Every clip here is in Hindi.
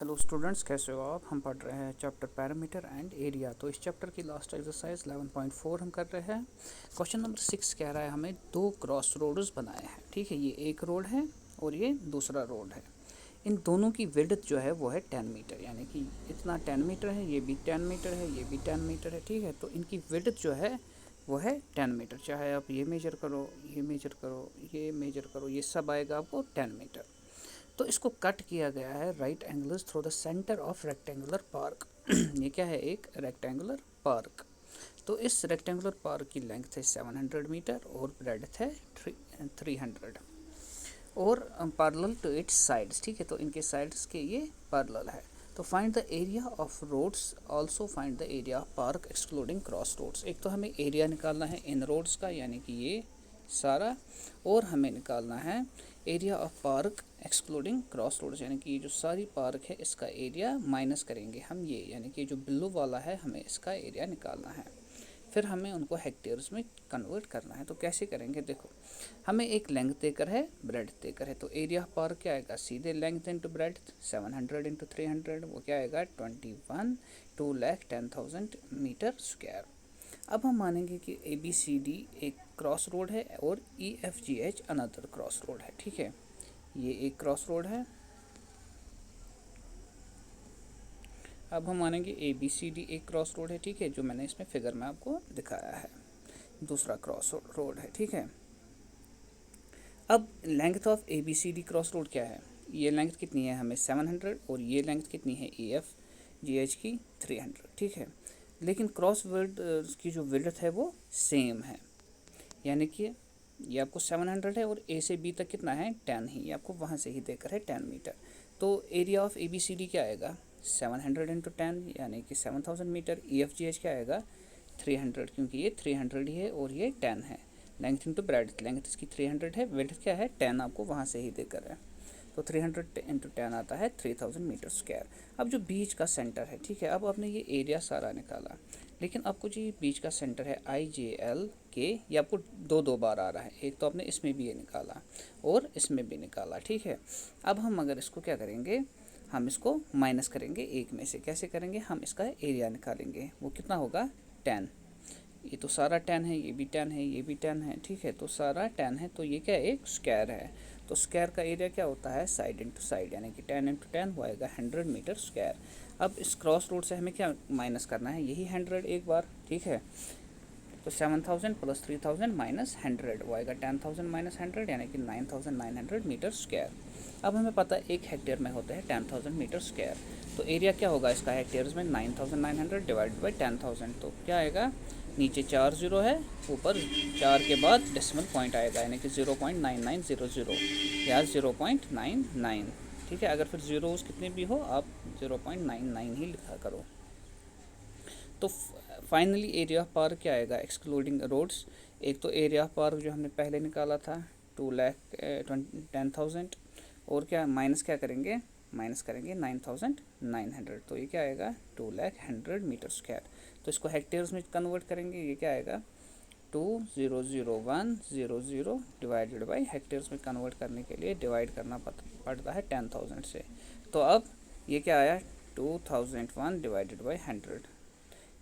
हेलो स्टूडेंट्स, कैसे हो आप। हम पढ़ रहे हैं चैप्टर पैरामीटर एंड एरिया। तो इस चैप्टर की लास्ट एक्सरसाइज 11.4 हम कर रहे हैं। क्वेश्चन नंबर 6 कह रहा है हमें दो क्रॉस रोड्स बनाए हैं। ठीक है, ये एक रोड है और ये दूसरा रोड है। इन दोनों की विड्थ जो है वो है 10 मीटर, यानी कि इतना 10 मीटर है, ये भी 10 मीटर है, ये भी 10 मीटर है। ठीक है, तो इनकी विड्थ जो है वो है 10 मीटर। चाहे आप ये मेजर करो, ये मेजर करो, ये मेजर करो, ये सब आएगा आपको 10 मीटर। तो इसको कट किया गया है right angles through the centre of rectangular park. ये क्या है, एक रेक्टेंगुलर पार्क। तो इस रेक्टेंगुलर पार्क की लेंथ है 700 मीटर और ब्रेडथ है 300 और पैरेलल टू इट्स साइड्स। ठीक है, तो इनके साइड्स के ये पैरेलल है। तो find the area of roads, also find the area of park excluding cross roads. एक तो हमें एरिया निकालना है इन रोड्स का, यानी कि ये सारा, और हमें निकालना है area of park excluding cross roads, यानी कि ये जो सारी पार्क है इसका एरिया माइनस करेंगे हम ये, यानी कि जो ब्लू वाला है हमें इसका एरिया निकालना है। फिर हमें उनको हेक्टेयर्स में कन्वर्ट करना है। तो कैसे करेंगे, देखो हमें एक लेंथ देकर है, ब्रेड देकर है। तो एरिया ऑफ पार्क क्या आएगा, सीधे लेंथ इंटू ब्रेड, 700 इंटू 300 वो क्या आएगा 21, 2,10,000 मीटर स्क्वायर। अब हम मानेंगे कि ए बी सी डी एक क्रॉस रोड है और ई F G H another cross road है। ठीक है, ये एक क्रॉस रोड है। अब हम मानेंगे ए बी सी डी एक क्रॉस रोड है। ठीक है, जो मैंने इसमें फिगर में आपको दिखाया है, दूसरा क्रॉस रोड है। ठीक है, अब length of A B C D cross road क्या है, ये लेंथ कितनी है हमें 700 और ये लेंथ कितनी है ए एफ जी एच की 300। ठीक है, लेकिन क्रॉस वर्ड की जो विड्थ है वो सेम है, यानी कि ये आपको 700 है और ए से बी तक कितना है 10 ही, ये आपको वहाँ से ही देकर है 10 मीटर। तो area of A B C D क्या आएगा 700 इंटू 10, यानी कि 7000 metre. E F G H क्या आएगा 300, क्योंकि ये 300 ही है और ये 10 है। लेंथ इंटू ब्रेड्थ, लेंथ इसकी 300 है, विड्थ क्या है 10, आपको वहाँ से ही देकर है। तो 300 इंटू 10 आता है 3000 मीटर स्क्वायर। अब जो बीच का सेंटर है, ठीक है, अब आपने ये एरिया सारा निकाला, लेकिन आपको जो बीच का सेंटर है आई जे एल के, ये आपको दो बार आ रहा है। एक तो आपने इसमें भी ये निकाला और इसमें भी निकाला। ठीक है, अब हम अगर इसको क्या करेंगे, हम इसको माइनस करेंगे एक में से। कैसे करेंगे, हम इसका एरिया निकालेंगे, वो कितना होगा 10। ये तो सारा 10 है, ये भी 10 है, ये भी 10 है। ठीक है, तो सारा 10 है, तो ये क्या है एक स्क्वायर है। तो स्क्वायर का एरिया क्या होता है साइड इंटू साइड, यानी कि 10 इंटू 10 वो आएगा 100 मीटर स्क्वायर। अब इस क्रॉस रोड से हमें क्या माइनस करना है, यही 100 एक बार। ठीक है, तो 7000 प्लस 3000 माइनस 100 वो आएगा 10,000 माइनस 100, यानी कि 9,900 मीटर स्क्वायर। अब हमें पता है एक हेक्टेयर में होता है 10,000 मीटर स्क्वायर। तो एरिया क्या होगा इसका हेक्टेयर्स में 9,900 डिवाइडेड बाई 10,000, तो क्या आएगा, नीचे 4 जीरो है, ऊपर 4 के बाद डेसिमल पॉइंट आएगा, यानी कि 0.9900 या 0.99। ठीक है, अगर फिर जीरोस कितने भी हो आप 0.99 ही लिखा करो। तो फाइनली एरिया ऑफ पार्क क्या आएगा एक्सक्लूडिंग रोड्स। एक तो एरिया ऑफ पार्क जो हमने पहले निकाला था 2,10,000, और क्या माइनस क्या करेंगे, माइनस करेंगे 9,900, तो ये क्या आएगा 2,00,100 मीटर स्क्वायर। तो इसको हेक्टेयर्स में कन्वर्ट करेंगे, ये क्या आएगा 2,001,00 डिवाइडेड बाई हेक्टेयर्स में कन्वर्ट करने के लिए डिवाइड करना पड़ता है 10,000 से। तो अब ये क्या आया 2001 डिवाइडेड बाई 100,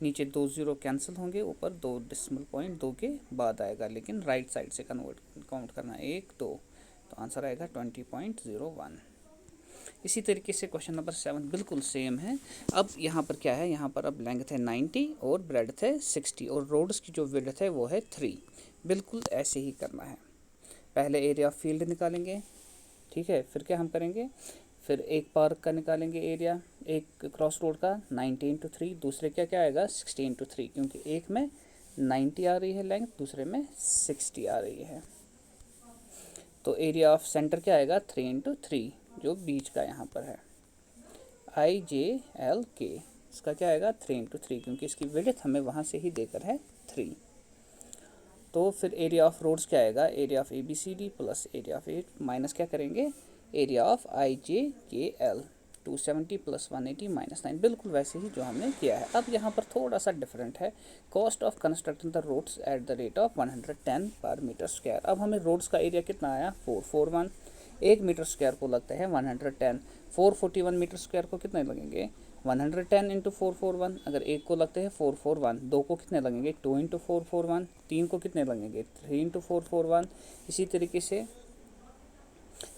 नीचे 2 जीरो कैंसिल होंगे, ऊपर 2 डेसिमल पॉइंट 2 के बाद आएगा, लेकिन राइट साइड से काउंट करना 1 2, तो आंसर आएगा 20.01। इसी तरीके से क्वेश्चन नंबर 7 बिल्कुल सेम है। अब यहाँ पर क्या है, यहाँ पर अब लेंथ है 90 और ब्रेड्थ है 60 और रोड्स की जो विड्थ है वो है 3। बिल्कुल ऐसे ही करना है। पहले एरिया ऑफ फील्ड निकालेंगे, ठीक है, फिर क्या हम करेंगे, फिर एक पार्क का निकालेंगे एरिया, एक क्रॉस रोड का 90 इंटू 3, दूसरे क्या क्या आएगा 60 इंटू 3, क्योंकि एक में 90 आ रही है लेंथ, दूसरे में 60 आ रही है। तो एरिया ऑफ सेंटर क्या आएगा 3 इंटू 3, जो बीच का यहाँ पर है आई जे एल के, इसका क्या आएगा 3 इंटू 3, क्योंकि इसकी विड्थ हमें वहाँ से ही देकर है 3। तो फिर एरिया ऑफ रोड्स क्या आएगा, area of A B C D plus area of 8 minus क्या करेंगे एरिया ऑफ आई जे के एल, 270 प्लस 180 माइनस 9, बिल्कुल वैसे ही जो हमने किया है। अब यहाँ पर थोड़ा सा डिफरेंट है, cost of constructing the roads at the rate of 110 per metre square. अब हमें रोड्स का एरिया कितना आया 441, 1 मीटर स्क्वायर को लगता है 110। 441 मीटर स्क्वायर को कितने लगेंगे 110 इंटू 441। अगर एक को लगते हैं 441, दो को कितने लगेंगे 2 इंटू 441, तीन को कितने लगेंगे 3 इंटू 441। इसी तरीके से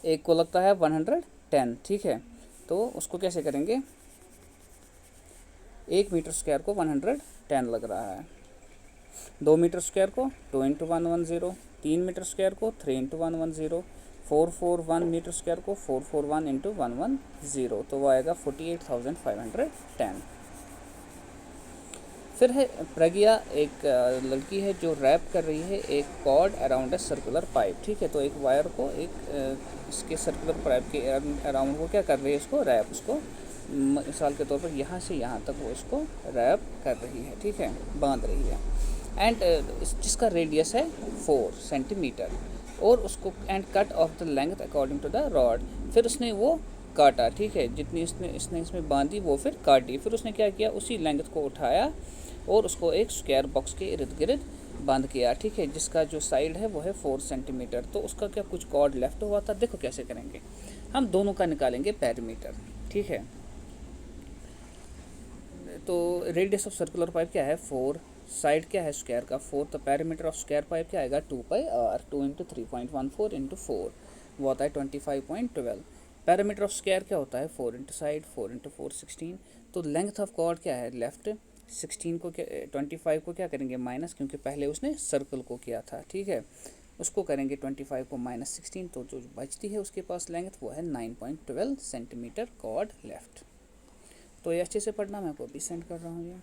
एक को लगता है 110, ठीक है, तो उसको कैसे करेंगे, 1 मीटर स्क्वायर को 110 लग रहा है, 2 मीटर स्क्वायर को 2 इंटू 110, 3 मीटर स्क्वायर को 3 इंटू 110, 441 मीटर स्क्वायर को 441 इंटू 110, तो वो आएगा 48,510। फिर है प्रज्ञा, एक लड़की है जो रैप कर रही है एक cord around a circular pipe, ठीक है, तो एक वायर को इसके सर्कुलर पाइप के अराउंड वो क्या कर रही है, इसको रैप, उसको मिसाल के तौर पर यहाँ से यहाँ तक वो इसको रैप कर रही है, ठीक है, बांध रही है। एंड जिसका रेडियस है 4 सेंटीमीटर, और उसको and cut off the length according to the rod, फिर उसने वो काटा, ठीक है, जितनी इसने इसमें बांधी वो फिर काटी, फिर उसने क्या किया, उसी लेंथ को उठाया और उसको एक स्क्वायर बॉक्स के इर्द गिर्द बंद किया, ठीक है, जिसका जो साइड है वो है 4 सेंटीमीटर। तो उसका क्या कुछ कॉर्ड लेफ्ट हुआ था, देखो कैसे करेंगे, हम दोनों का निकालेंगे पेरीमीटर, ठीक है। तो रेडियस ऑफ सर्कुलर पाइप क्या है 4, साइड क्या है स्क्वायर का 4, तो पेरीमीटर ऑफ स्क्वायर पाइप क्या आएगा 2 पाई आर, 2 इंटू 3.14 इंटू 4, वो होता है 25.12। पेरीमीटर ऑफ स्क्वायर क्या होता है 4 इंटू साइड, 4 इंटू 4 16। तो लेंथ ऑफ कॉर्ड क्या है लेफ्ट, 16 को क्या 25 को क्या करेंगे माइनस, क्योंकि पहले उसने सर्कल को किया था, ठीक है, उसको करेंगे 25 को -16, तो जो बचती है उसके पास लेंथ वो है 9.12 सेंटीमीटर कॉर्ड लेफ्ट। तो ये अच्छे से पढ़ना, मैं आपको अभी सेंड कर रहा हूँ ये।